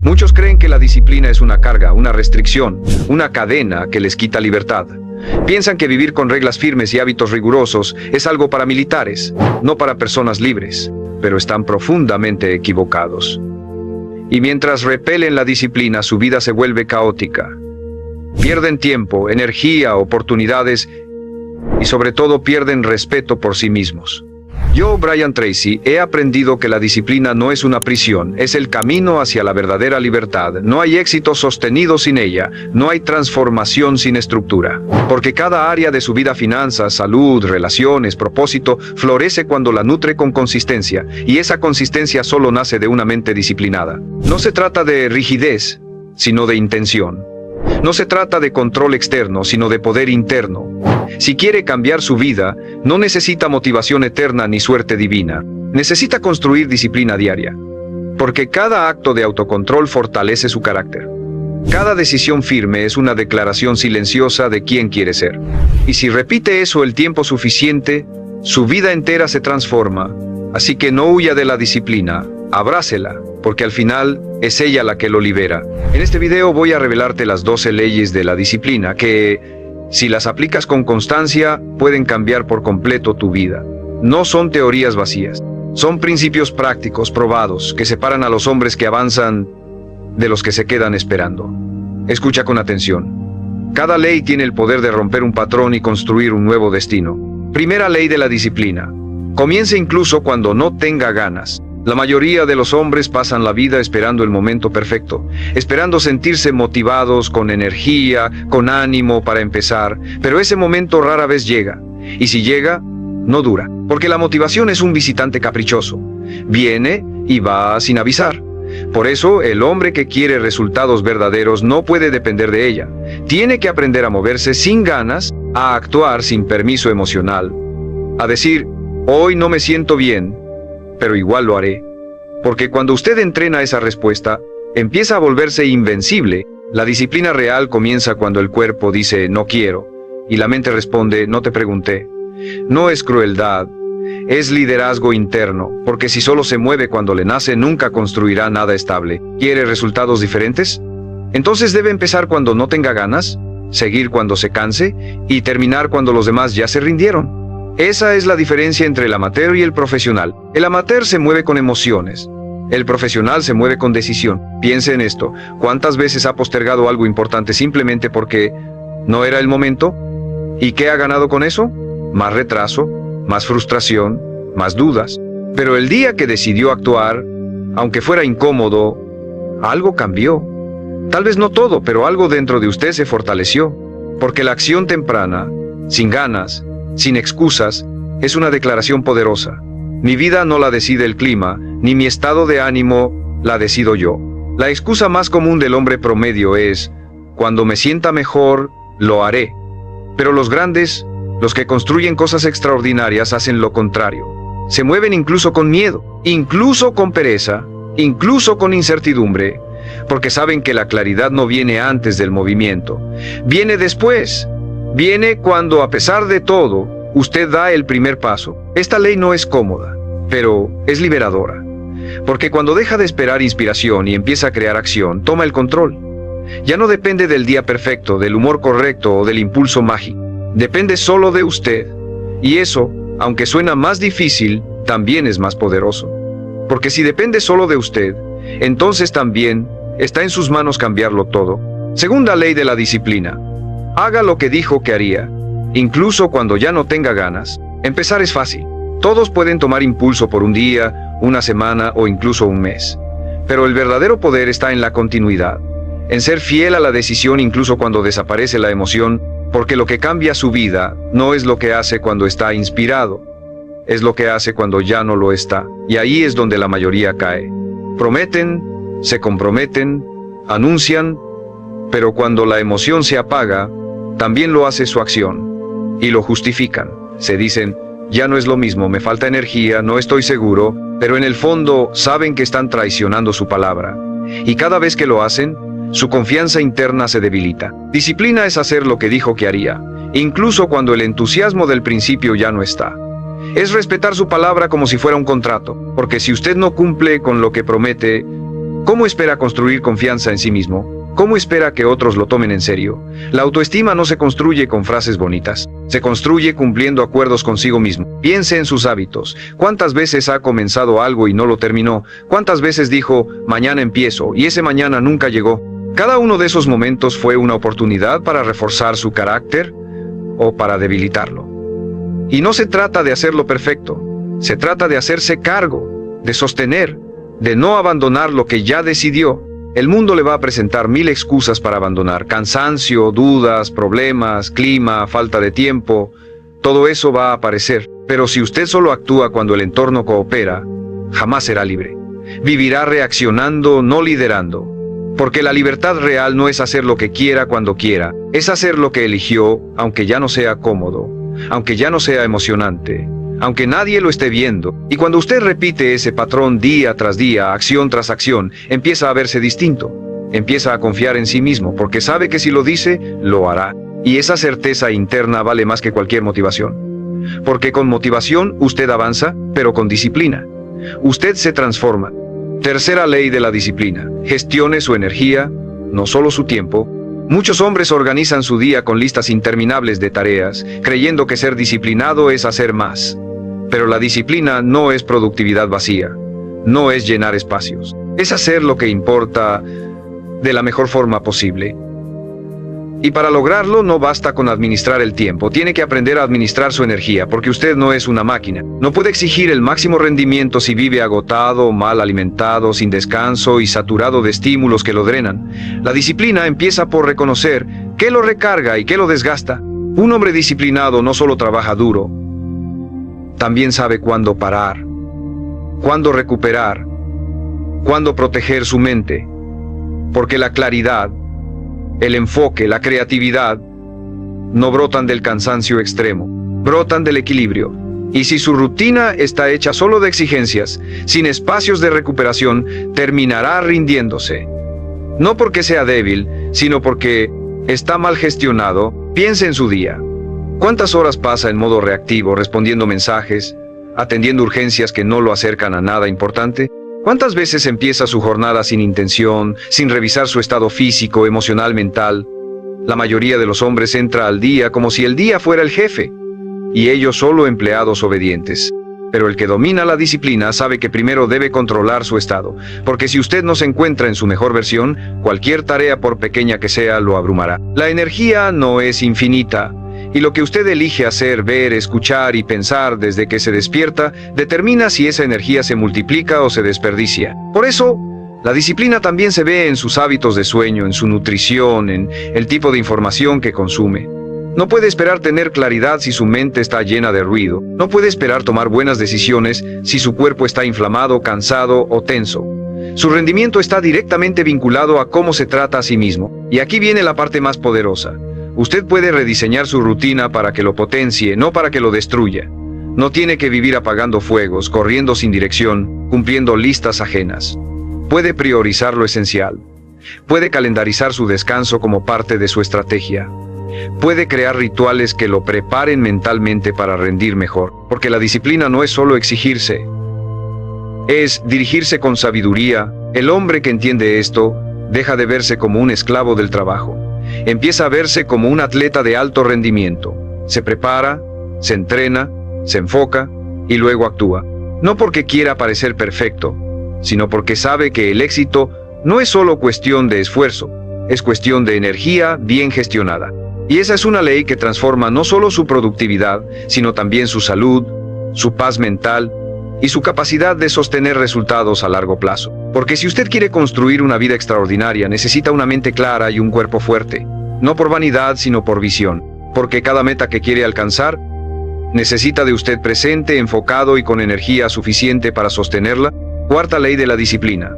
Muchos creen que la disciplina es una carga, una restricción, una cadena que les quita libertad. Piensan que vivir con reglas firmes y hábitos rigurosos es algo para militares, no para personas libres, pero están profundamente equivocados. Y mientras repelen la disciplina, su vida se vuelve caótica. Pierden tiempo, energía, oportunidades y sobre todo pierden respeto por sí mismos. Yo, Brian Tracy, he aprendido que la disciplina no es una prisión, es el camino hacia la verdadera libertad. No hay éxito sostenido sin ella, no hay transformación sin estructura. Porque cada área de su vida, finanzas, salud, relaciones, propósito, florece cuando la nutre con consistencia, y esa consistencia solo nace de una mente disciplinada. No se trata de rigidez, sino de intención. No se trata de control externo, sino de poder interno. Si quiere cambiar su vida, no necesita motivación eterna ni suerte divina. Necesita construir disciplina diaria. Porque cada acto de autocontrol fortalece su carácter. Cada decisión firme es una declaración silenciosa de quién quiere ser. Y si repite eso el tiempo suficiente, su vida entera se transforma. Así que no huya de la disciplina, abrácela, porque al final es ella la que lo libera. En este video voy a revelarte las 12 leyes de la disciplina que, si las aplicas con constancia, pueden cambiar por completo tu vida. No son teorías vacías, son principios prácticos, probados, que separan a los hombres que avanzan de los que se quedan esperando. Escucha con atención. Cada ley tiene el poder de romper un patrón y construir un nuevo destino. Primera ley de la disciplina. Comience incluso cuando no tenga ganas. La mayoría de los hombres pasan la vida esperando el momento perfecto, esperando sentirse motivados, con energía, con ánimo para empezar, pero ese momento rara vez llega. Y si llega, no dura, porque la motivación es un visitante caprichoso. Viene y va sin avisar. Por eso, el hombre que quiere resultados verdaderos no puede depender de ella. Tiene que aprender a moverse sin ganas, a actuar sin permiso emocional, a decir, hoy no me siento bien, pero igual lo haré. Porque cuando usted entrena esa respuesta, empieza a volverse invencible. La disciplina real comienza cuando el cuerpo dice no quiero, y la mente responde no te pregunté. No es crueldad, es liderazgo interno, porque si solo se mueve cuando le nace, nunca construirá nada estable. ¿Quiere resultados diferentes? Entonces debe empezar cuando no tenga ganas, seguir cuando se canse, y terminar cuando los demás ya se rindieron. Esa es la diferencia entre el amateur y el profesional. El amateur se mueve con emociones. El profesional se mueve con decisión. Piense en esto. ¿Cuántas veces ha postergado algo importante simplemente porque no era el momento? ¿Y qué ha ganado con eso? Más retraso, más frustración, más dudas. Pero el día que decidió actuar, aunque fuera incómodo, algo cambió. Tal vez no todo, pero algo dentro de usted se fortaleció. Porque la acción temprana, sin ganas, sin excusas, es una declaración poderosa. Mi vida no la decide el clima, ni mi estado de ánimo la decido yo. La excusa más común del hombre promedio es, cuando me sienta mejor, lo haré. Pero los grandes, los que construyen cosas extraordinarias, hacen lo contrario. Se mueven incluso con miedo, incluso con pereza, incluso con incertidumbre, porque saben que la claridad no viene antes del movimiento, viene después. Viene cuando, a pesar de todo, usted da el primer paso. Esta ley no es cómoda, pero es liberadora. Porque cuando deja de esperar inspiración y empieza a crear acción, toma el control. Ya no depende del día perfecto, del humor correcto o del impulso mágico. Depende solo de usted. Y eso, aunque suena más difícil, también es más poderoso. Porque si depende solo de usted, entonces también está en sus manos cambiarlo todo. Segunda ley de la disciplina. Haga lo que dijo que haría, incluso cuando ya no tenga ganas. Empezar es fácil. Todos pueden tomar impulso por un día, una semana o incluso un mes. Pero el verdadero poder está en la continuidad, en ser fiel a la decisión incluso cuando desaparece la emoción, porque lo que cambia su vida no es lo que hace cuando está inspirado, es lo que hace cuando ya no lo está. Y ahí es donde la mayoría cae. Prometen, se comprometen, anuncian, pero cuando la emoción se apaga, también lo hace su acción, y lo justifican. Se dicen, ya no es lo mismo, me falta energía, no estoy seguro, pero en el fondo saben que están traicionando su palabra. Y cada vez que lo hacen, su confianza interna se debilita. Disciplina es hacer lo que dijo que haría, incluso cuando el entusiasmo del principio ya no está. Es respetar su palabra como si fuera un contrato, porque si usted no cumple con lo que promete, ¿Cómo espera construir confianza en sí mismo? ¿Cómo espera que otros lo tomen en serio? La autoestima no se construye con frases bonitas. Se construye cumpliendo acuerdos consigo mismo. Piense en sus hábitos. ¿Cuántas veces ha comenzado algo y no lo terminó? ¿Cuántas veces dijo, mañana empiezo, y ese mañana nunca llegó? Cada uno de esos momentos fue una oportunidad para reforzar su carácter o para debilitarlo. Y no se trata de hacerlo perfecto. Se trata de hacerse cargo, de sostener, de no abandonar lo que ya decidió. El mundo le va a presentar 1000 excusas para abandonar: cansancio, dudas, problemas, clima, falta de tiempo. Todo eso va a aparecer, pero si usted solo actúa cuando el entorno coopera, jamás será libre. Vivirá reaccionando, no liderando. Porque la libertad real no es hacer lo que quiera cuando quiera, es hacer lo que eligió, aunque ya no sea cómodo, aunque ya no sea emocionante, aunque nadie lo esté viendo. Y cuando usted repite ese patrón día tras día, acción tras acción, empieza a verse distinto. Empieza a confiar en sí mismo, porque sabe que si lo dice, lo hará. Y esa certeza interna vale más que cualquier motivación. Porque con motivación usted avanza, pero con disciplina usted se transforma. Tercera ley de la disciplina: gestione su energía, no solo su tiempo. Muchos hombres organizan su día con listas interminables de tareas, creyendo que ser disciplinado es hacer más. Pero la disciplina no es productividad vacía, no es llenar espacios, es hacer lo que importa de la mejor forma posible. Y para lograrlo no basta con administrar el tiempo, tiene que aprender a administrar su energía, porque usted no es una máquina. No puede exigir el máximo rendimiento si vive agotado, mal alimentado, sin descanso y saturado de estímulos que lo drenan. La disciplina empieza por reconocer qué lo recarga y qué lo desgasta. Un hombre disciplinado no solo trabaja duro, también sabe cuándo parar, cuándo recuperar, cuándo proteger su mente, porque la claridad, el enfoque, la creatividad, no brotan del cansancio extremo, brotan del equilibrio. Y si su rutina está hecha solo de exigencias, sin espacios de recuperación, terminará rindiéndose. No porque sea débil, sino porque está mal gestionado. Piense en su día. ¿Cuántas horas pasa en modo reactivo, respondiendo mensajes, atendiendo urgencias que no lo acercan a nada importante? ¿Cuántas veces empieza su jornada sin intención, sin revisar su estado físico, emocional, mental? La mayoría de los hombres entra al día como si el día fuera el jefe, y ellos solo empleados obedientes. Pero el que domina la disciplina sabe que primero debe controlar su estado, porque si usted no se encuentra en su mejor versión, cualquier tarea, por pequeña que sea, lo abrumará. La energía no es infinita, y lo que usted elige hacer, ver, escuchar y pensar desde que se despierta, determina si esa energía se multiplica o se desperdicia. Por eso, la disciplina también se ve en sus hábitos de sueño, en su nutrición, en el tipo de información que consume. No puede esperar tener claridad si su mente está llena de ruido. No puede esperar tomar buenas decisiones si su cuerpo está inflamado, cansado o tenso. Su rendimiento está directamente vinculado a cómo se trata a sí mismo. Y aquí viene la parte más poderosa. Usted puede rediseñar su rutina para que lo potencie, no para que lo destruya. No tiene que vivir apagando fuegos, corriendo sin dirección, cumpliendo listas ajenas. Puede priorizar lo esencial. Puede calendarizar su descanso como parte de su estrategia. Puede crear rituales que lo preparen mentalmente para rendir mejor, porque la disciplina no es solo exigirse, es dirigirse con sabiduría. El hombre que entiende esto deja de verse como un esclavo del trabajo. Empieza a verse como un atleta de alto rendimiento. Se prepara, se entrena, se enfoca y luego actúa. No porque quiera parecer perfecto, sino porque sabe que el éxito no es solo cuestión de esfuerzo, es cuestión de energía bien gestionada. Y esa es una ley que transforma no solo su productividad, sino también su salud, su paz mental y su capacidad de sostener resultados a largo plazo. Porque si usted quiere construir una vida extraordinaria, necesita una mente clara y un cuerpo fuerte. No por vanidad, sino por visión. Porque cada meta que quiere alcanzar, necesita de usted presente, enfocado y con energía suficiente para sostenerla. Cuarta ley de la disciplina: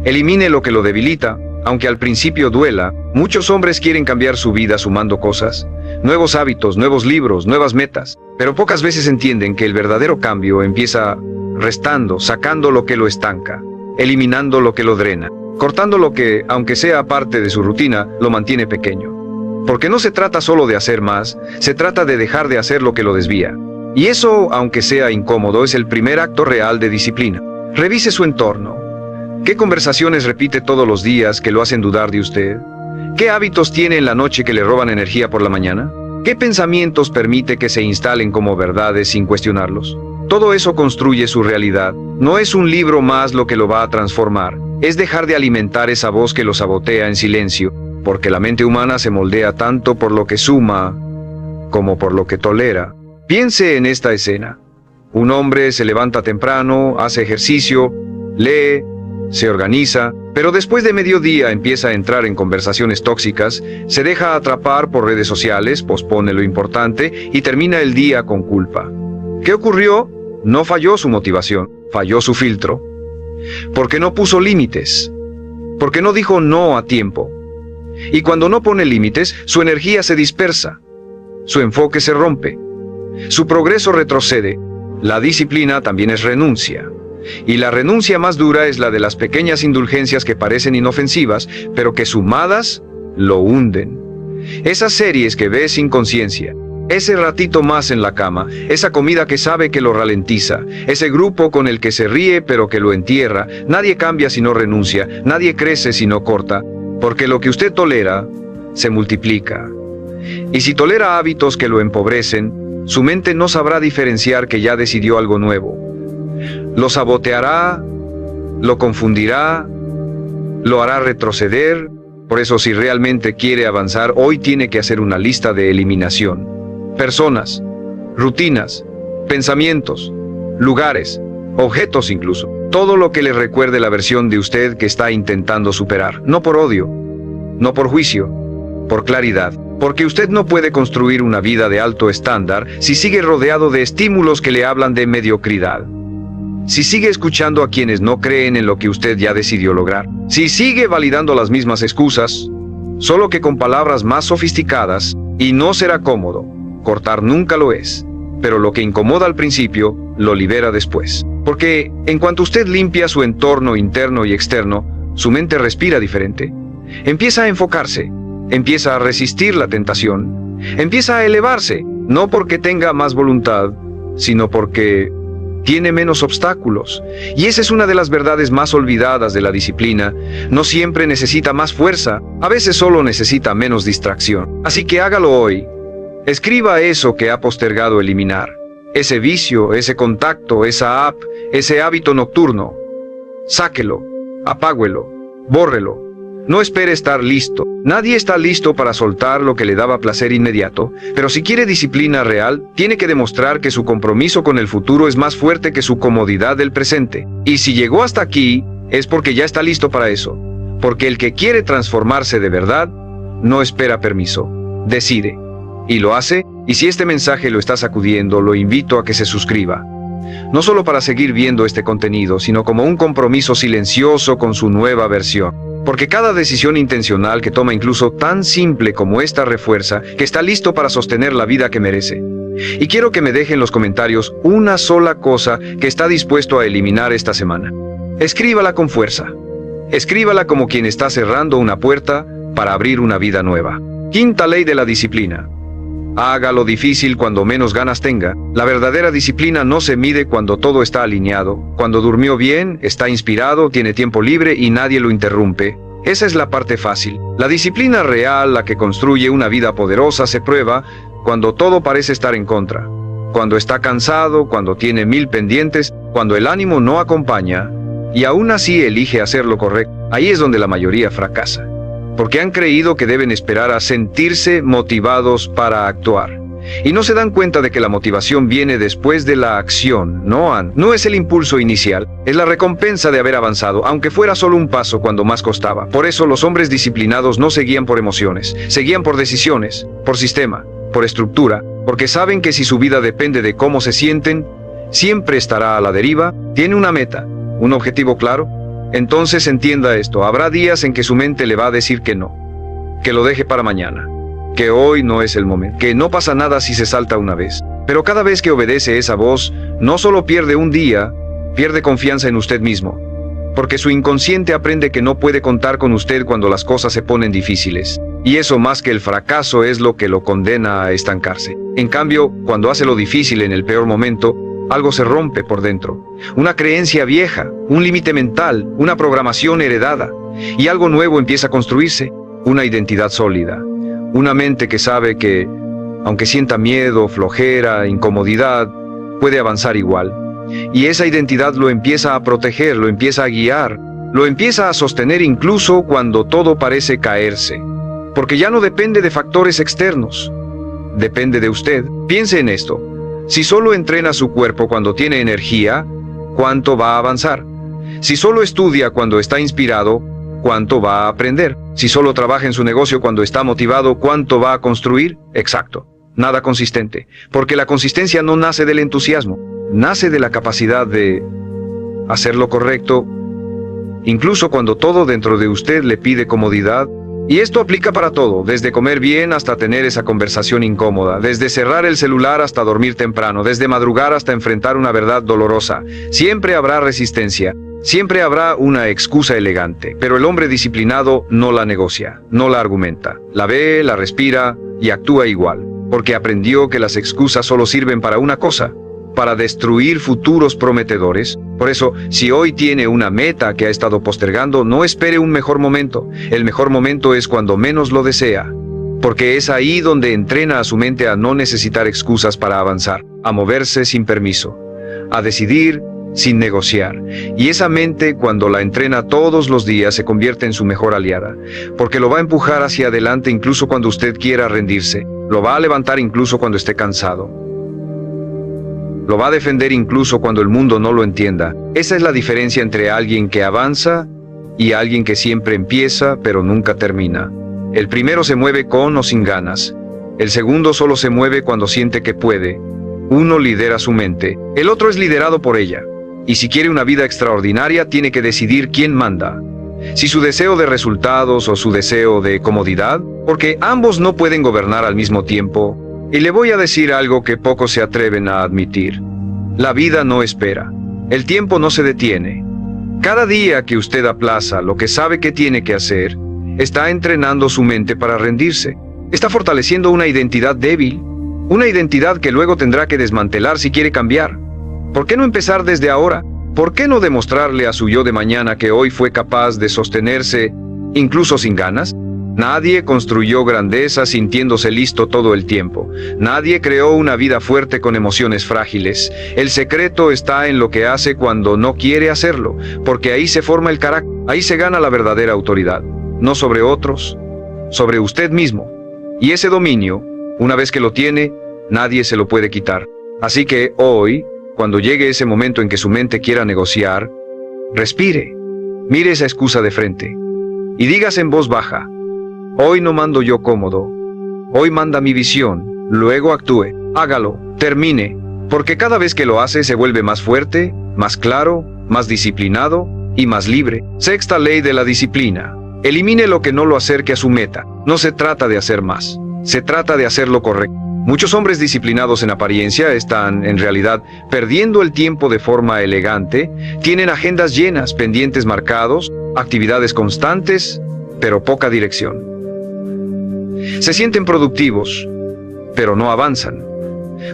elimine lo que lo debilita. Aunque al principio duela, muchos hombres quieren cambiar su vida sumando cosas, nuevos hábitos, nuevos libros, nuevas metas, pero pocas veces entienden que el verdadero cambio empieza restando, sacando lo que lo estanca, eliminando lo que lo drena, cortando lo que, aunque sea parte de su rutina, lo mantiene pequeño. Porque no se trata solo de hacer más, se trata de dejar de hacer lo que lo desvía. Y eso, aunque sea incómodo, es el primer acto real de disciplina. Revise su entorno. ¿Qué conversaciones repite todos los días que lo hacen dudar de usted? ¿Qué hábitos tiene en la noche que le roban energía por la mañana? ¿Qué pensamientos permite que se instalen como verdades sin cuestionarlos? Todo eso construye su realidad. No es un libro más lo que lo va a transformar. Es dejar de alimentar esa voz que lo sabotea en silencio, porque la mente humana se moldea tanto por lo que suma como por lo que tolera. Piense en esta escena. Un hombre se levanta temprano, hace ejercicio, lee, se organiza, pero después de mediodía empieza a entrar en conversaciones tóxicas, se deja atrapar por redes sociales, pospone lo importante y termina el día con culpa. ¿Qué ocurrió? No falló su motivación, falló su filtro. Porque no puso límites, porque no dijo no a tiempo. Y cuando no pone límites, su energía se dispersa, su enfoque se rompe, su progreso retrocede. La disciplina también es renuncia. Y la renuncia más dura es la de las pequeñas indulgencias que parecen inofensivas, pero que sumadas lo hunden. Esas series que ves sin conciencia, ese ratito más en la cama, esa comida que sabe que lo ralentiza, ese grupo con el que se ríe pero que lo entierra. Nadie cambia si no renuncia, nadie crece si no corta, porque lo que usted tolera se multiplica. Y si tolera hábitos que lo empobrecen, su mente no sabrá diferenciar que ya decidió algo nuevo. Lo saboteará, lo confundirá, lo hará retroceder. Por eso, si realmente quiere avanzar, hoy tiene que hacer una lista de eliminación. Personas, rutinas, pensamientos, lugares, objetos incluso. Todo lo que le recuerde la versión de usted que está intentando superar. No por odio, no por juicio, por claridad. Porque usted no puede construir una vida de alto estándar si sigue rodeado de estímulos que le hablan de mediocridad. Si sigue escuchando a quienes no creen en lo que usted ya decidió lograr. Si sigue validando las mismas excusas, solo que con palabras más sofisticadas, y no será cómodo. Cortar nunca lo es. Pero lo que incomoda al principio, lo libera después. Porque en cuanto usted limpia su entorno interno y externo, su mente respira diferente. Empieza a enfocarse. Empieza a resistir la tentación. Empieza a elevarse. No porque tenga más voluntad, sino porque tiene menos obstáculos. Y esa es una de las verdades más olvidadas de la disciplina. No siempre necesita más fuerza, a veces solo necesita menos distracción. Así que hágalo hoy. Escriba eso que ha postergado eliminar. Ese vicio, ese contacto, esa app, ese hábito nocturno. Sáquelo, apáguelo, bórrelo. No espere estar listo. Nadie está listo para soltar lo que le daba placer inmediato, pero si quiere disciplina real, tiene que demostrar que su compromiso con el futuro es más fuerte que su comodidad del presente. Y si llegó hasta aquí, es porque ya está listo para eso. Porque el que quiere transformarse de verdad, no espera permiso. Decide. Y lo hace, y si este mensaje lo está sacudiendo, lo invito a que se suscriba. No solo para seguir viendo este contenido, sino como un compromiso silencioso con su nueva versión. Porque cada decisión intencional que toma, incluso tan simple como esta, refuerza que está listo para sostener la vida que merece. Y quiero que me deje en los comentarios una sola cosa que está dispuesto a eliminar esta semana. Escríbala con fuerza. Escríbala como quien está cerrando una puerta para abrir una vida nueva. Quinta ley de la disciplina. Haga lo difícil cuando menos ganas tenga. La verdadera disciplina no se mide cuando todo está alineado, cuando durmió bien, está inspirado, tiene tiempo libre y nadie lo interrumpe. Esa es la parte fácil. La disciplina real, la que construye una vida poderosa, se prueba cuando todo parece estar en contra. Cuando está cansado, cuando tiene 1000 pendientes, cuando el ánimo no acompaña y aún así elige hacer lo correcto. Ahí es donde la mayoría fracasa. Porque han creído que deben esperar a sentirse motivados para actuar. Y no se dan cuenta de que la motivación viene después de la acción, no es el impulso inicial, es la recompensa de haber avanzado, aunque fuera solo un paso cuando más costaba. Por eso los hombres disciplinados no se guían por emociones, se guían por decisiones, por sistema, por estructura, porque saben que si su vida depende de cómo se sienten, siempre estará a la deriva. Tiene una meta, un objetivo claro. Entonces entienda esto, habrá días en que su mente le va a decir que no, que lo deje para mañana, que hoy no es el momento, que no pasa nada si se salta una vez. Pero cada vez que obedece esa voz, no solo pierde un día, pierde confianza en usted mismo, porque su inconsciente aprende que no puede contar con usted cuando las cosas se ponen difíciles. Y eso, más que el fracaso, es lo que lo condena a estancarse. En cambio, cuando hace lo difícil en el peor momento, algo se rompe por dentro. Una creencia vieja, un límite mental, una programación heredada. Y algo nuevo empieza a construirse, una identidad sólida. Una mente que sabe que, aunque sienta miedo, flojera, incomodidad, puede avanzar igual. Y esa identidad lo empieza a proteger, lo empieza a guiar, lo empieza a sostener incluso cuando todo parece caerse. Porque ya no depende de factores externos. Depende de usted. Piense en esto. Si solo entrena su cuerpo cuando tiene energía, ¿cuánto va a avanzar? Si solo estudia cuando está inspirado, ¿cuánto va a aprender? Si solo trabaja en su negocio cuando está motivado, ¿cuánto va a construir? Exacto. Nada consistente. Porque la consistencia no nace del entusiasmo. Nace de la capacidad de hacer lo correcto, incluso cuando todo dentro de usted le pide comodidad. Y esto aplica para todo, desde comer bien hasta tener esa conversación incómoda, desde cerrar el celular hasta dormir temprano, desde madrugar hasta enfrentar una verdad dolorosa. Siempre habrá resistencia, siempre habrá una excusa elegante, pero el hombre disciplinado no la negocia, no la argumenta, la ve, la respira y actúa igual, porque aprendió que las excusas solo sirven para una cosa: para destruir futuros prometedores. Por eso, si hoy tiene una meta que ha estado postergando, no espere un mejor momento. El mejor momento es cuando menos lo desea, porque es ahí donde entrena a su mente a no necesitar excusas para avanzar, a moverse sin permiso, a decidir sin negociar. Y esa mente, cuando la entrena todos los días, se convierte en su mejor aliada, porque lo va a empujar hacia adelante incluso cuando usted quiera rendirse, lo va a levantar incluso cuando esté cansado. Lo va a defender incluso cuando el mundo no lo entienda. Esa es la diferencia entre alguien que avanza y alguien que siempre empieza pero nunca termina. El primero se mueve con o sin ganas. El segundo solo se mueve cuando siente que puede. Uno lidera su mente, el otro es liderado por ella. Y si quiere una vida extraordinaria, tiene que decidir quién manda. Si su deseo de resultados o su deseo de comodidad, porque ambos no pueden gobernar al mismo tiempo. Y le voy a decir algo que pocos se atreven a admitir. La vida no espera. El tiempo no se detiene. Cada día que usted aplaza lo que sabe que tiene que hacer, está entrenando su mente para rendirse. Está fortaleciendo una identidad débil, una identidad que luego tendrá que desmantelar si quiere cambiar. ¿Por qué no empezar desde ahora? ¿Por qué no demostrarle a su yo de mañana que hoy fue capaz de sostenerse, incluso sin ganas? Nadie construyó grandeza sintiéndose listo todo el tiempo. Nadie creó una vida fuerte con emociones frágiles. El secreto está en lo que hace cuando no quiere hacerlo, porque ahí se forma el carácter, ahí se gana la verdadera autoridad. No sobre otros, sobre usted mismo. Y ese dominio, una vez que lo tiene, nadie se lo puede quitar. Así que hoy, cuando llegue ese momento en que su mente quiera negociar, respire, mire esa excusa de frente y dígase en voz baja: hoy no mando yo cómodo, hoy manda mi visión, luego actúe, hágalo, termine, porque cada vez que lo hace se vuelve más fuerte, más claro, más disciplinado y más libre. Sexta ley de la disciplina: elimine lo que no lo acerque a su meta. No se trata de hacer más, se trata de hacer lo correcto. Muchos hombres disciplinados en apariencia están, en realidad, perdiendo el tiempo de forma elegante, tienen agendas llenas, pendientes marcados, actividades constantes, pero poca dirección. Se sienten productivos, pero no avanzan,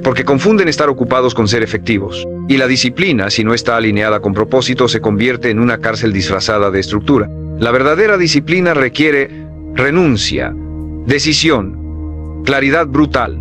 porque confunden estar ocupados con ser efectivos. Y la disciplina, si no está alineada con propósito, se convierte en una cárcel disfrazada de estructura. La verdadera disciplina requiere renuncia, decisión, claridad brutal.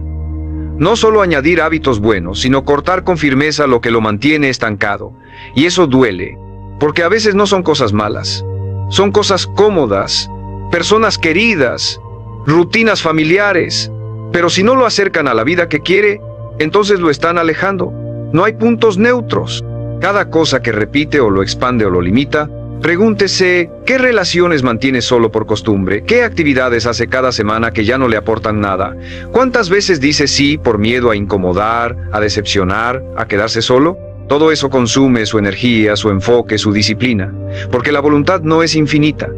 No solo añadir hábitos buenos, sino cortar con firmeza lo que lo mantiene estancado. Y eso duele, porque a veces no son cosas malas, son cosas cómodas, personas queridas, rutinas familiares. Pero si no lo acercan a la vida que quiere, entonces lo están alejando. No hay puntos neutros. Cada cosa que repite o lo expande o lo limita, pregúntese qué relaciones mantiene solo por costumbre, qué actividades hace cada semana que ya no le aportan nada, cuántas veces dice sí por miedo a incomodar, a decepcionar, a quedarse solo. Todo eso consume su energía, su enfoque, su disciplina, porque la voluntad no es infinita.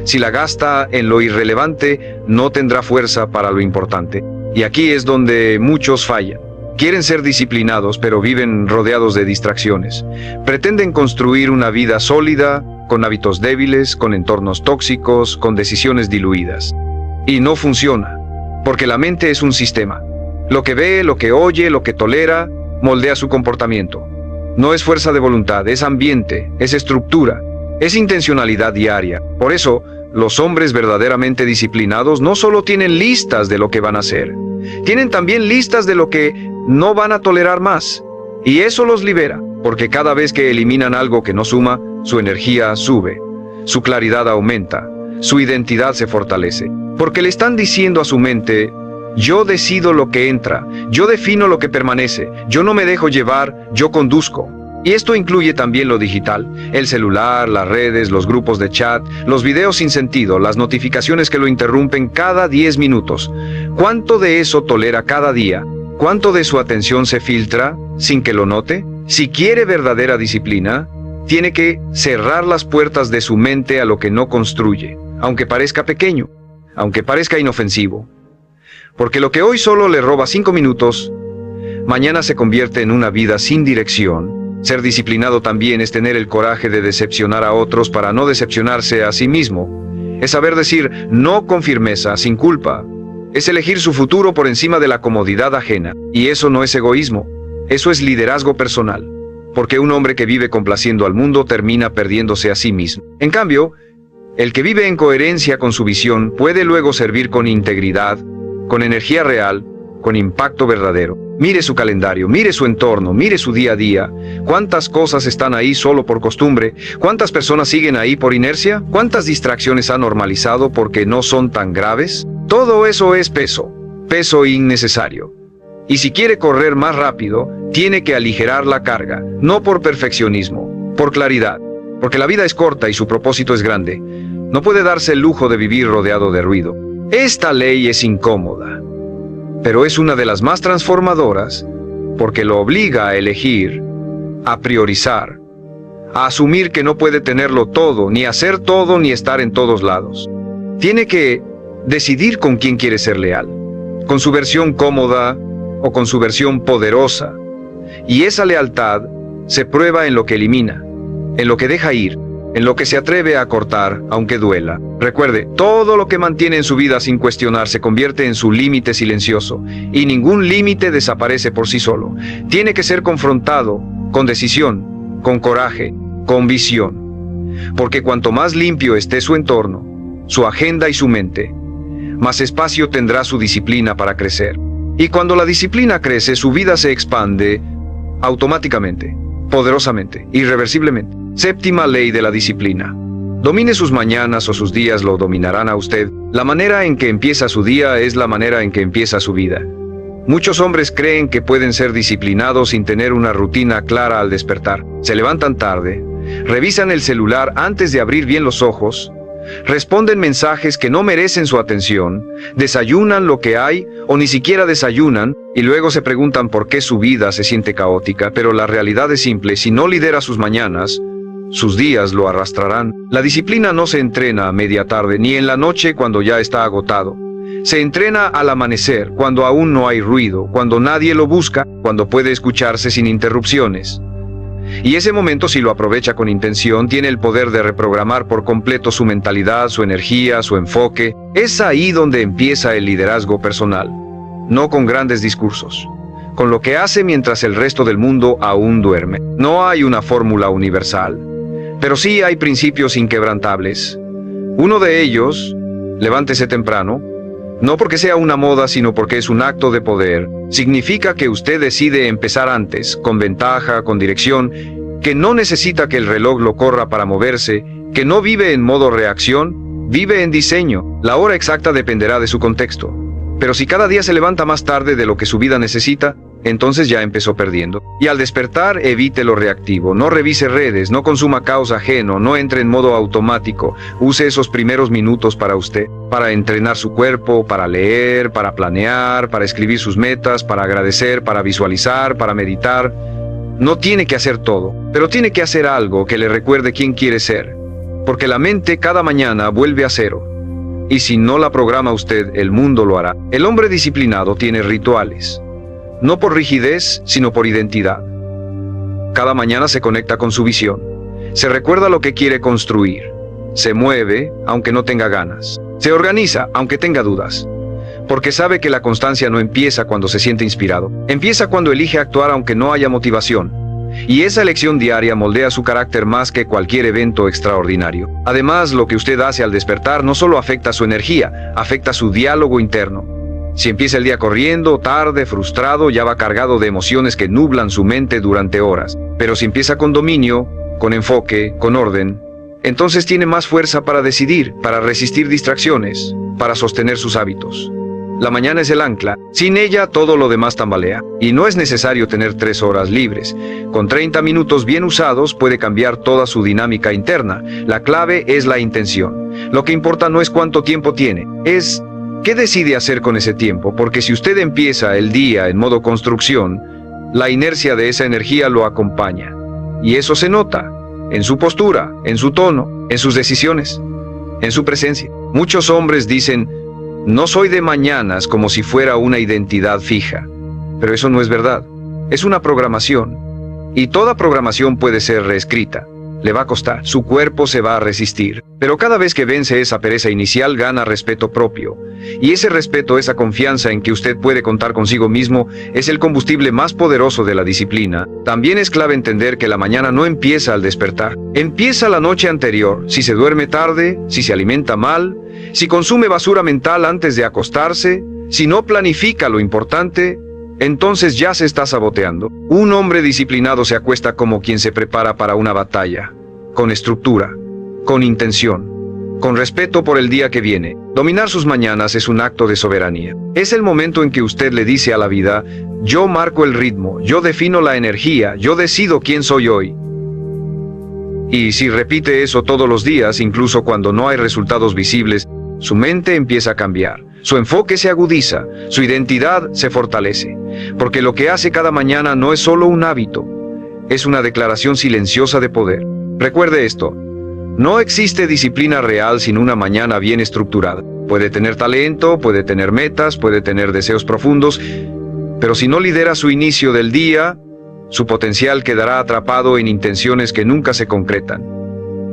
Si la gasta en lo irrelevante, no tendrá fuerza para lo importante. Y aquí es donde muchos fallan. Quieren ser disciplinados, pero viven rodeados de distracciones. Pretenden construir una vida sólida, con hábitos débiles, con entornos tóxicos, con decisiones diluidas. Y no funciona, porque la mente es un sistema. Lo que ve, lo que oye, lo que tolera, moldea su comportamiento. No es fuerza de voluntad, es ambiente, es estructura, es intencionalidad diaria. Por eso, los hombres verdaderamente disciplinados no solo tienen listas de lo que van a hacer, tienen también listas de lo que no van a tolerar más. Y eso los libera, porque cada vez que eliminan algo que no suma, su energía sube, su claridad aumenta, su identidad se fortalece. Porque le están diciendo a su mente: yo decido lo que entra, yo defino lo que permanece, yo no me dejo llevar, yo conduzco. Y esto incluye también lo digital, el celular, las redes, los grupos de chat, los videos sin sentido, las notificaciones que lo interrumpen cada 10 minutos. ¿Cuánto de eso tolera cada día? ¿Cuánto de su atención se filtra sin que lo note? Si quiere verdadera disciplina, tiene que cerrar las puertas de su mente a lo que no construye, aunque parezca pequeño, aunque parezca inofensivo. Porque lo que hoy solo le roba 5 minutos, mañana se convierte en una vida sin dirección. Ser disciplinado también es tener el coraje de decepcionar a otros para no decepcionarse a sí mismo. Es saber decir no con firmeza, sin culpa. Es elegir su futuro por encima de la comodidad ajena. Y eso no es egoísmo, eso es liderazgo personal. Porque un hombre que vive complaciendo al mundo termina perdiéndose a sí mismo. En cambio, el que vive en coherencia con su visión puede luego servir con integridad, con energía real, con impacto verdadero. Mire su calendario, mire su entorno, mire su día a día. ¿Cuántas cosas están ahí solo por costumbre? ¿Cuántas personas siguen ahí por inercia? ¿Cuántas distracciones ha normalizado porque no son tan graves? Todo eso es peso innecesario. Y si quiere correr más rápido, tiene que aligerar la carga, no por perfeccionismo, por claridad. Porque la vida es corta y su propósito es grande. No puede darse el lujo de vivir rodeado de ruido. Esta ley es incómoda, pero es una de las más transformadoras, porque lo obliga a elegir, a priorizar, a asumir que no puede tenerlo todo, ni hacer todo, ni estar en todos lados. Tiene que decidir con quién quiere ser leal, con su versión cómoda o con su versión poderosa. Y esa lealtad se prueba en lo que elimina, en lo que deja ir, en lo que se atreve a cortar, aunque duela. Recuerde, todo lo que mantiene en su vida sin cuestionar se convierte en su límite silencioso, y ningún límite desaparece por sí solo. Tiene que ser confrontado, con decisión, con coraje, con visión. Porque cuanto más limpio esté su entorno, su agenda y su mente, más espacio tendrá su disciplina para crecer. Y cuando la disciplina crece, su vida se expande automáticamente, poderosamente, irreversiblemente. Séptima ley de la disciplina. Domine sus mañanas o sus días lo dominarán a usted. La manera en que empieza su día es la manera en que empieza su vida. Muchos hombres creen que pueden ser disciplinados sin tener una rutina clara al despertar. Se levantan tarde, revisan el celular antes de abrir bien los ojos, responden mensajes que no merecen su atención, desayunan lo que hay o ni siquiera desayunan y luego se preguntan por qué su vida se siente caótica. Pero la realidad es simple: si no lidera sus mañanas, sus días lo arrastrarán. La disciplina no se entrena a media tarde ni en la noche cuando ya está agotado. Se entrena al amanecer, cuando aún no hay ruido, cuando nadie lo busca, cuando puede escucharse sin interrupciones. Y ese momento, si lo aprovecha con intención, tiene el poder de reprogramar por completo su mentalidad, su energía, su enfoque. Es ahí donde empieza el liderazgo personal. No con grandes discursos, con lo que hace mientras el resto del mundo aún duerme. No hay una fórmula universal, pero sí hay principios inquebrantables. Uno de ellos: levántese temprano. No porque sea una moda, sino porque es un acto de poder. Significa que usted decide empezar antes, con ventaja, con dirección, que no necesita que el reloj lo corra para moverse, que no vive en modo reacción, vive en diseño. La hora exacta dependerá de su contexto. Pero si cada día se levanta más tarde de lo que su vida necesita, entonces ya empezó perdiendo. Y al despertar, evite lo reactivo, no revise redes, no consuma caos ajeno, no entre en modo automático. Use esos primeros minutos para usted, para entrenar su cuerpo, para leer, para planear, para escribir sus metas, para agradecer, para visualizar, para meditar. No tiene que hacer todo, pero tiene que hacer algo que le recuerde quién quiere ser. Porque la mente cada mañana vuelve a cero. Y si no la programa usted, el mundo lo hará. El hombre disciplinado tiene rituales. No por rigidez, sino por identidad. Cada mañana se conecta con su visión. Se recuerda lo que quiere construir. Se mueve, aunque no tenga ganas. Se organiza, aunque tenga dudas. porque sabe que la constancia no empieza cuando se siente inspirado, empieza cuando elige actuar aunque no haya motivación. Y esa elección diaria moldea su carácter más que cualquier evento extraordinario. Además, lo que usted hace al despertar no solo afecta su energía, afecta su diálogo interno. Si empieza el día corriendo, tarde, frustrado, ya va cargado de emociones que nublan su mente durante horas. Pero si empieza con dominio, con enfoque, con orden, entonces tiene más fuerza para decidir, para resistir distracciones, para sostener sus hábitos. La mañana es el ancla, sin ella todo lo demás tambalea, y no es necesario tener 3 horas libres. Con 30 minutos bien usados puede cambiar toda su dinámica interna. La clave es la intención. Lo que importa no es cuánto tiempo tiene, es qué decide hacer con ese tiempo, porque si usted empieza el día en modo construcción, la inercia de esa energía lo acompaña. Y eso se nota en su postura, en su tono, en sus decisiones, en su presencia. Muchos hombres dicen: no soy de mañanas, como si fuera una identidad fija. Pero eso no es verdad. Es una programación. Y toda programación puede ser reescrita. Le va a costar. Su cuerpo se va a resistir. Pero cada vez que vence esa pereza inicial, gana respeto propio. Y ese respeto, esa confianza en que usted puede contar consigo mismo, es el combustible más poderoso de la disciplina. También es clave entender que la mañana no empieza al despertar. Empieza la noche anterior. Si se duerme tarde, si se alimenta mal, si consume basura mental antes de acostarse, si no planifica lo importante, entonces ya se está saboteando. Un hombre disciplinado se acuesta como quien se prepara para una batalla, con estructura, con intención, con respeto por el día que viene. Dominar sus mañanas es un acto de soberanía. Es el momento en que usted le dice a la vida: yo marco el ritmo, yo defino la energía, yo decido quién soy hoy. Y si repite eso todos los días, incluso cuando no hay resultados visibles, su mente empieza a cambiar, su enfoque se agudiza, su identidad se fortalece, porque lo que hace cada mañana no es solo un hábito, es una declaración silenciosa de poder. Recuerde esto: no existe disciplina real sin una mañana bien estructurada. Puede tener talento, puede tener metas, puede tener deseos profundos, pero si no lidera su inicio del día, su potencial quedará atrapado en intenciones que nunca se concretan.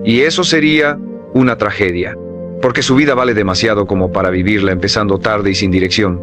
Y eso sería una tragedia, porque su vida vale demasiado como para vivirla empezando tarde y sin dirección.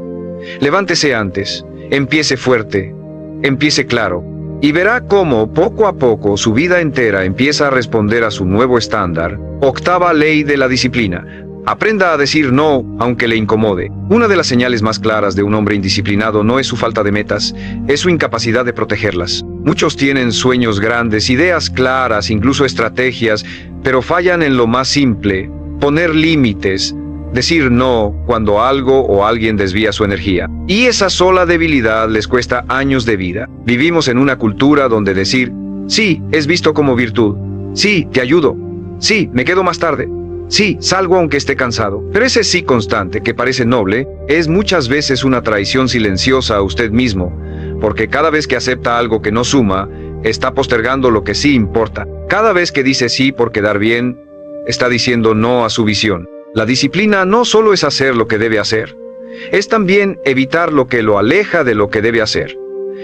Levántese antes, empiece fuerte, empiece claro, y verá cómo poco a poco su vida entera empieza a responder a su nuevo estándar. Octava ley de la disciplina: aprenda a decir no, aunque le incomode. Una de las señales más claras de un hombre indisciplinado no es su falta de metas, es su incapacidad de protegerlas. Muchos tienen sueños grandes, ideas claras, incluso estrategias, pero fallan en lo más simple: poner límites, decir no cuando algo o alguien desvía su energía. Y esa sola debilidad les cuesta años de vida. Vivimos en una cultura donde decir sí es visto como virtud. Sí, te ayudo. Sí, me quedo más tarde. Sí, salgo aunque esté cansado. Pero ese sí constante, que parece noble, es muchas veces una traición silenciosa a usted mismo, porque cada vez que acepta algo que no suma, está postergando lo que sí importa. Cada vez que dice sí por quedar bien, está diciendo no a su visión. La disciplina no solo es hacer lo que debe hacer, es también evitar lo que lo aleja de lo que debe hacer.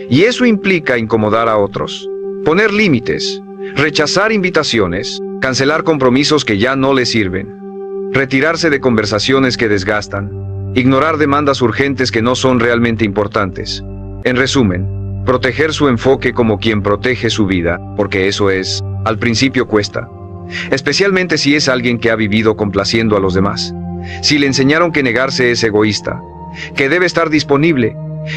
Y eso implica incomodar a otros, poner límites, rechazar invitaciones, cancelar compromisos que ya no le sirven, retirarse de conversaciones que desgastan, ignorar demandas urgentes que no son realmente importantes. En resumen, proteger su enfoque como quien protege su vida, porque eso es, al principio cuesta. Especialmente si es alguien que ha vivido complaciendo a los demás. Si le enseñaron que negarse es egoísta, que debe estar disponible,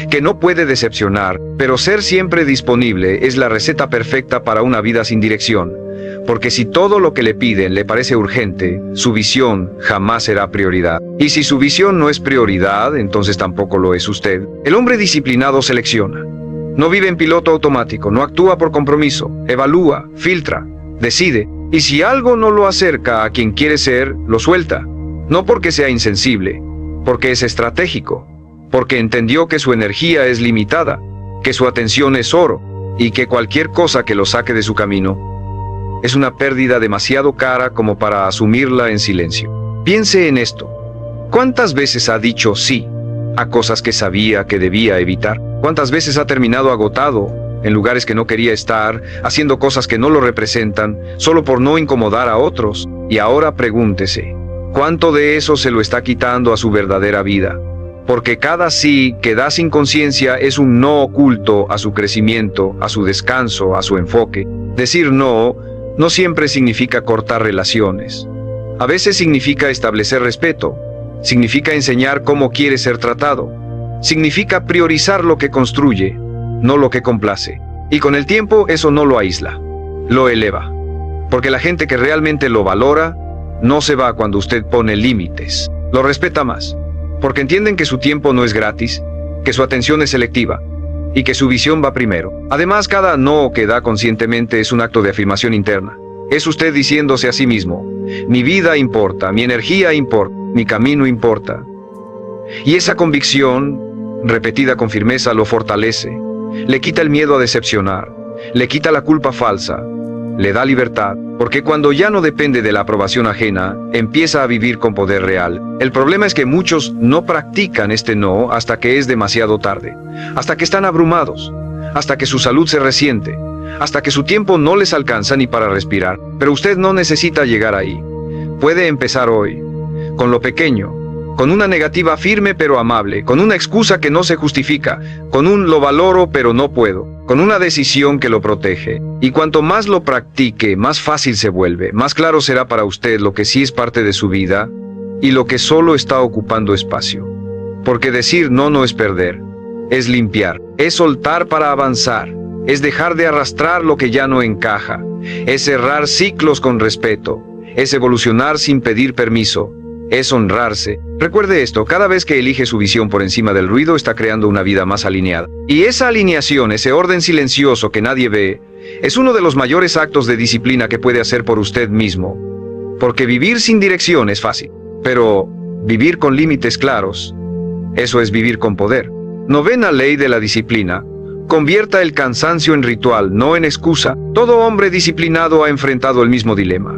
que no puede decepcionar, pero ser siempre disponible es la receta perfecta para una vida sin dirección, porque si todo lo que le piden le parece urgente, su visión jamás será prioridad. Y si su visión no es prioridad, entonces tampoco lo es usted. El hombre disciplinado selecciona. No vive en piloto automático, no actúa por compromiso, evalúa, filtra, decide. Y si algo no lo acerca a quien quiere ser, lo suelta. No porque sea insensible, porque es estratégico, porque entendió que su energía es limitada, que su atención es oro, y que cualquier cosa que lo saque de su camino es una pérdida demasiado cara como para asumirla en silencio. Piense en esto. ¿Cuántas veces ha dicho sí a cosas que sabía que debía evitar? ¿Cuántas veces ha terminado agotado en lugares que no quería estar, haciendo cosas que no lo representan, solo por no incomodar a otros? Y ahora pregúntese, ¿cuánto de eso se lo está quitando a su verdadera vida? Porque cada sí que da sin conciencia es un no oculto a su crecimiento, a su descanso, a su enfoque. Decir no siempre significa cortar relaciones. A veces significa establecer respeto, significa enseñar cómo quiere ser tratado, significa priorizar lo que construye, no lo que complace. Y con el tiempo eso no lo aísla, lo eleva. Porque la gente que realmente lo valora, no se va cuando usted pone límites, lo respeta más. Porque entienden que su tiempo no es gratis, que su atención es selectiva y que su visión va primero. Además, cada no que da conscientemente es un acto de afirmación interna. Es usted diciéndose a sí mismo: mi vida importa, mi energía importa, mi camino importa. Y esa convicción, repetida con firmeza, lo fortalece, le quita el miedo a decepcionar, le quita la culpa falsa, le da libertad, porque cuando ya no depende de la aprobación ajena, empieza a vivir con poder real. El problema es que muchos no practican este no hasta que es demasiado tarde, hasta que están abrumados, hasta que su salud se resiente, hasta que su tiempo no les alcanza ni para respirar. Pero usted no necesita llegar ahí. Puede empezar hoy, con lo pequeño, con una negativa firme pero amable, con una excusa que no se justifica, con un lo valoro pero no puedo, con una decisión que lo protege. Y cuanto más lo practique, más fácil se vuelve, más claro será para usted lo que sí es parte de su vida y lo que solo está ocupando espacio. Porque decir no es perder, es limpiar, es soltar para avanzar, es dejar de arrastrar lo que ya no encaja, es cerrar ciclos con respeto, es evolucionar sin pedir permiso, es honrarse. Recuerde esto: cada vez que elige su visión por encima del ruido, está creando una vida más alineada. Y esa alineación, ese orden silencioso que nadie ve, es uno de los mayores actos de disciplina que puede hacer por usted mismo. Porque vivir sin dirección es fácil, pero vivir con límites claros, eso es vivir con poder. Novena ley de la disciplina: convierta el cansancio en ritual, no en excusa. Todo hombre disciplinado ha enfrentado el mismo dilema: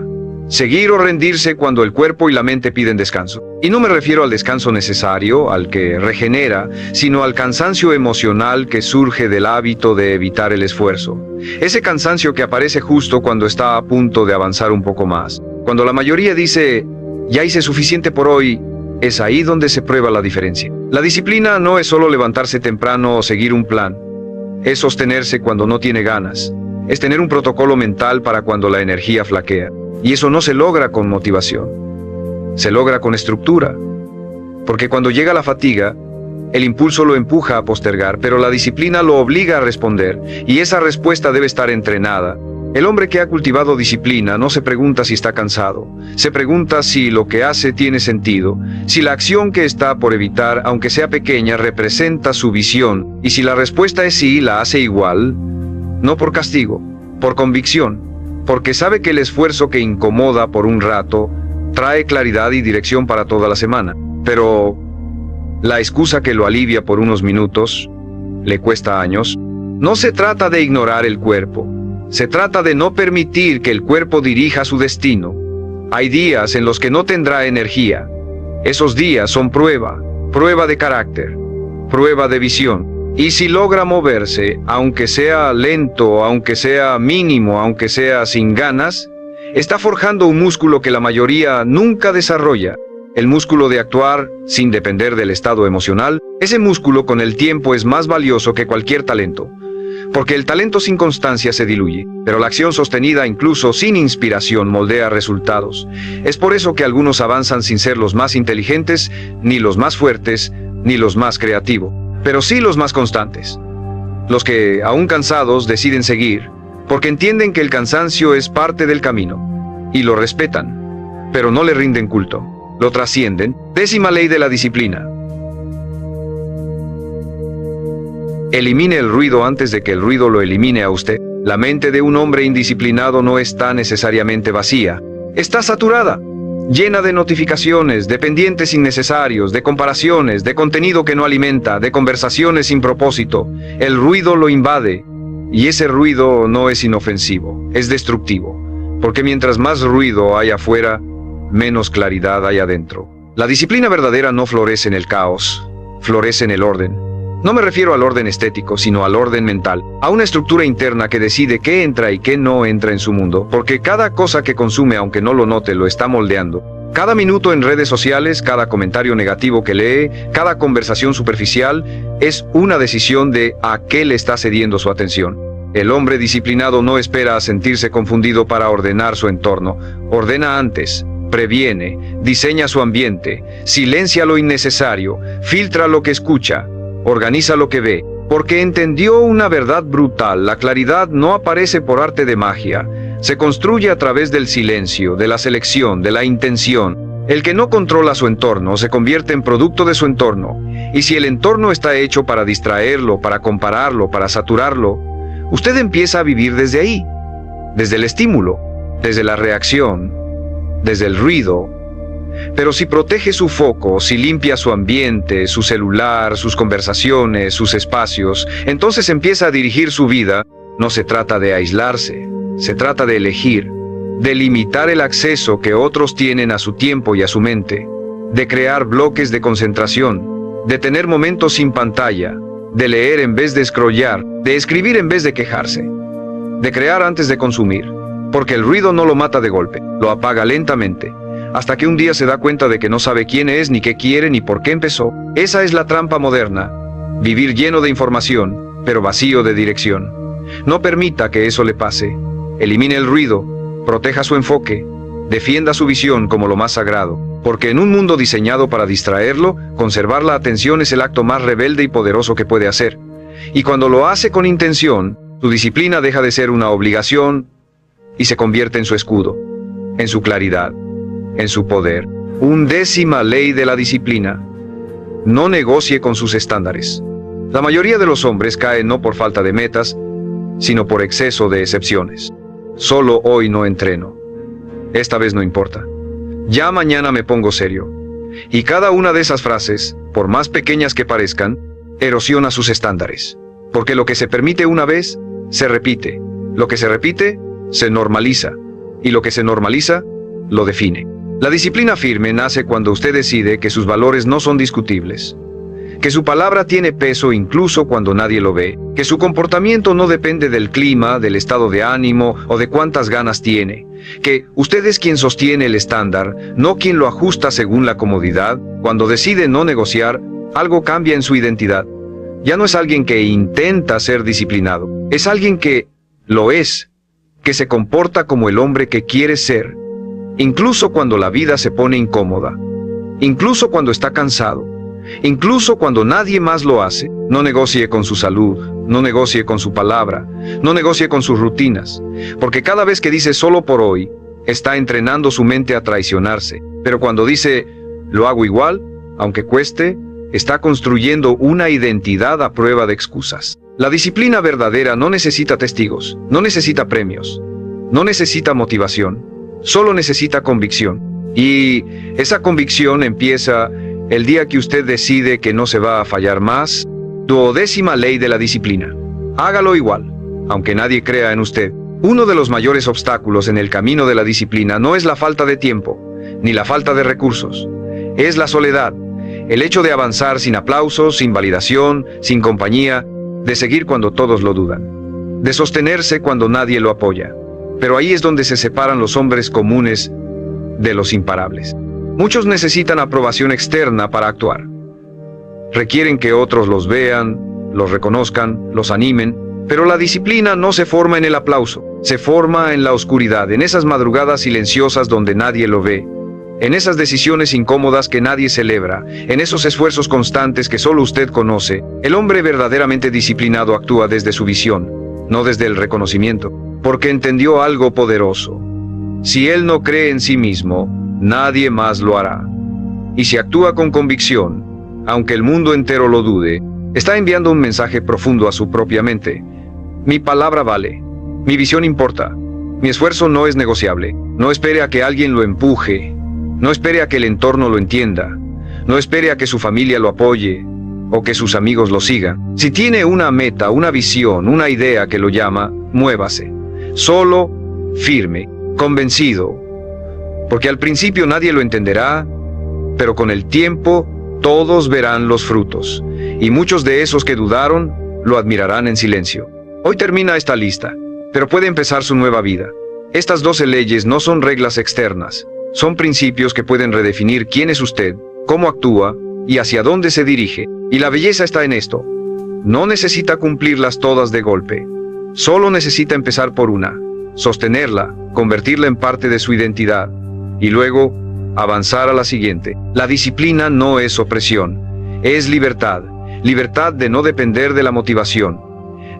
seguir o rendirse cuando el cuerpo y la mente piden descanso. Y no me refiero al descanso necesario, al que regenera, sino al cansancio emocional que surge del hábito de evitar el esfuerzo. Ese cansancio que aparece justo cuando está a punto de avanzar un poco más. Cuando la mayoría dice: ya hice suficiente por hoy, es ahí donde se prueba la diferencia. La disciplina no es solo levantarse temprano o seguir un plan. Es sostenerse cuando no tiene ganas. Es tener un protocolo mental para cuando la energía flaquea. Y eso no se logra con motivación, se logra con estructura. Porque cuando llega la fatiga, el impulso lo empuja a postergar, pero la disciplina lo obliga a responder, y esa respuesta debe estar entrenada. El hombre que ha cultivado disciplina no se pregunta si está cansado, se pregunta si lo que hace tiene sentido, si la acción que está por evitar, aunque sea pequeña, representa su visión, y si la respuesta es sí, la hace igual, no por castigo, por convicción. Porque sabe que el esfuerzo que incomoda por un rato trae claridad y dirección para toda la semana. Pero la excusa que lo alivia por unos minutos le cuesta años. No se trata de ignorar el cuerpo, se trata de no permitir que el cuerpo dirija su destino. Hay días en los que no tendrá energía. Esos días son prueba de carácter, prueba de visión. Y si logra moverse, aunque sea lento, aunque sea mínimo, aunque sea sin ganas, está forjando un músculo que la mayoría nunca desarrolla. El músculo de actuar sin depender del estado emocional. Ese músculo con el tiempo es más valioso que cualquier talento. Porque el talento sin constancia se diluye, pero la acción sostenida incluso sin inspiración moldea resultados. Es por eso que algunos avanzan sin ser los más inteligentes, ni los más fuertes, ni los más creativos. Pero sí los más constantes. Los que, aún cansados, deciden seguir, porque entienden que el cansancio es parte del camino, y lo respetan, pero no le rinden culto, lo trascienden. Décima ley de la disciplina: elimine el ruido antes de que el ruido lo elimine a usted. La mente de un hombre indisciplinado no está necesariamente vacía, está saturada, llena de notificaciones, de pendientes innecesarios, de comparaciones, de contenido que no alimenta, de conversaciones sin propósito. El ruido lo invade, y ese ruido no es inofensivo, es destructivo, porque mientras más ruido hay afuera, menos claridad hay adentro. La disciplina verdadera no florece en el caos, florece en el orden. No me refiero al orden estético, sino al orden mental, a una estructura interna que decide qué entra y qué no entra en su mundo, porque cada cosa que consume, aunque no lo note, lo está moldeando. Cada minuto en redes sociales, cada comentario negativo que lee, cada conversación superficial, es una decisión de a qué le está cediendo su atención. El hombre disciplinado no espera a sentirse confundido para ordenar su entorno. Ordena antes, previene, diseña su ambiente, silencia lo innecesario, filtra lo que escucha, organiza lo que ve. Porque entendió una verdad brutal: la claridad no aparece por arte de magia. Se construye a través del silencio, de la selección, de la intención. El que no controla su entorno se convierte en producto de su entorno. Y si el entorno está hecho para distraerlo, para compararlo, para saturarlo, usted empieza a vivir desde ahí, desde el estímulo, desde la reacción, desde el ruido. Pero si protege su foco, si limpia su ambiente, su celular, sus conversaciones, sus espacios, entonces empieza a dirigir su vida. No se trata de aislarse, se trata de elegir, de limitar el acceso que otros tienen a su tiempo y a su mente, de crear bloques de concentración, de tener momentos sin pantalla, de leer en vez de scrollear, de escribir en vez de quejarse, de crear antes de consumir, porque el ruido no lo mata de golpe, lo apaga lentamente, hasta que un día se da cuenta de que no sabe quién es, ni qué quiere, ni por qué empezó. Esa es la trampa moderna: vivir lleno de información, pero vacío de dirección. No permita que eso le pase. Elimine el ruido, proteja su enfoque, defienda su visión como lo más sagrado, porque en un mundo diseñado para distraerlo, conservar la atención es el acto más rebelde y poderoso que puede hacer. Y cuando lo hace con intención, su disciplina deja de ser una obligación y se convierte en su escudo, en su claridad, en su poder. 11ª ley de la disciplina: no negocie con sus estándares. La mayoría de los hombres caen no por falta de metas, sino por exceso de excepciones. Solo hoy no entreno. Esta vez no importa. Ya mañana me pongo serio. Y cada una de esas frases, por más pequeñas que parezcan, erosiona sus estándares. Porque lo que se permite una vez, se repite. Lo que se repite, se normaliza. Y lo que se normaliza, lo define. La disciplina firme nace cuando usted decide que sus valores no son discutibles, que su palabra tiene peso incluso cuando nadie lo ve, que su comportamiento no depende del clima, del estado de ánimo o de cuántas ganas tiene, que usted es quien sostiene el estándar, no quien lo ajusta según la comodidad. Cuando decide no negociar, algo cambia en su identidad. Ya no es alguien que intenta ser disciplinado, es alguien que lo es, que se comporta como el hombre que quiere ser, incluso cuando la vida se pone incómoda, incluso cuando está cansado, incluso cuando nadie más lo hace. No negocie con su salud, no negocie con su palabra, no negocie con sus rutinas, porque cada vez que dice solo por hoy, está entrenando su mente a traicionarse. Pero cuando dice lo hago igual, aunque cueste, está construyendo una identidad a prueba de excusas. La disciplina verdadera no necesita testigos, no necesita premios, no necesita motivación, solo necesita convicción. Y esa convicción empieza el día que usted decide que no se va a fallar más. 12ª ley de la disciplina: hágalo igual, aunque nadie crea en usted. Uno de los mayores obstáculos en el camino de la disciplina no es la falta de tiempo, ni la falta de recursos. Es la soledad, el hecho de avanzar sin aplausos, sin validación, sin compañía, de seguir cuando todos lo dudan, de sostenerse cuando nadie lo apoya. Pero ahí es donde se separan los hombres comunes de los imparables. Muchos necesitan aprobación externa para actuar. Requieren que otros los vean, los reconozcan, los animen, pero la disciplina no se forma en el aplauso, se forma en la oscuridad, en esas madrugadas silenciosas donde nadie lo ve, en esas decisiones incómodas que nadie celebra, en esos esfuerzos constantes que solo usted conoce. El hombre verdaderamente disciplinado actúa desde su visión, no desde el reconocimiento, porque entendió algo poderoso: si él no cree en sí mismo, nadie más lo hará. Y si actúa con convicción, aunque el mundo entero lo dude, está enviando un mensaje profundo a su propia mente: mi palabra vale, mi visión importa, mi esfuerzo no es negociable. No espere a que alguien lo empuje, no espere a que el entorno lo entienda, no espere a que su familia lo apoye o que sus amigos lo sigan. Si tiene una meta, una visión, una idea que lo llama, muévase, solo, firme, convencido, porque al principio nadie lo entenderá, pero con el tiempo todos verán los frutos, y muchos de esos que dudaron lo admirarán en silencio. Hoy termina esta lista, pero puede empezar su nueva vida. Estas 12 leyes no son reglas externas, Son principios que pueden redefinir quién es usted, cómo actúa y hacia dónde se dirige. Y la belleza está en esto. No necesita cumplirlas todas de golpe. Solo necesita empezar por una, sostenerla, convertirla en parte de su identidad y luego avanzar a la siguiente. La disciplina no es opresión, es libertad. Libertad de no depender de la motivación,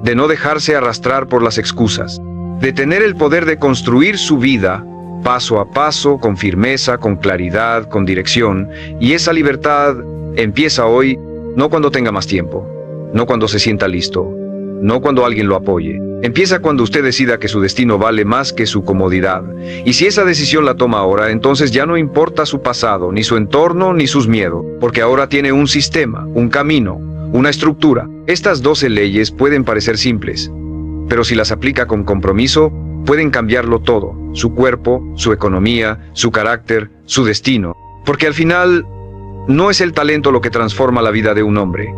de no dejarse arrastrar por las excusas, de tener el poder de construir su vida paso a paso, con firmeza, con claridad, con dirección. Y esa libertad empieza hoy, no cuando tenga más tiempo, no cuando se sienta listo, no cuando alguien lo apoye. Empieza cuando usted decida que su destino vale más que su comodidad. Y si esa decisión la toma ahora, entonces ya no importa su pasado, ni su entorno, ni sus miedos, porque ahora tiene un sistema, un camino, una estructura. Estas 12 leyes pueden parecer simples, pero si las aplica con compromiso, pueden cambiarlo todo: su cuerpo, su economía, su carácter, su destino. Porque al final, no es el talento lo que transforma la vida de un hombre.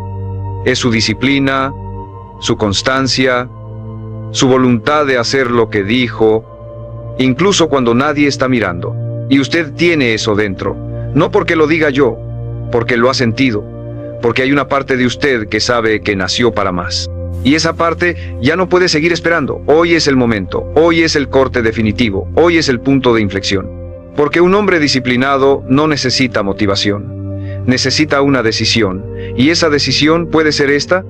Es su disciplina, su constancia, su voluntad de hacer lo que dijo, incluso cuando nadie está mirando. Y usted tiene eso dentro, no porque lo diga yo, porque lo ha sentido, porque hay una parte de usted que sabe que nació para más. Y esa parte ya no puede seguir esperando. Hoy es el momento, hoy es el corte definitivo, hoy es el punto de inflexión. Porque un hombre disciplinado no necesita motivación, necesita una decisión. Y esa decisión puede ser esta: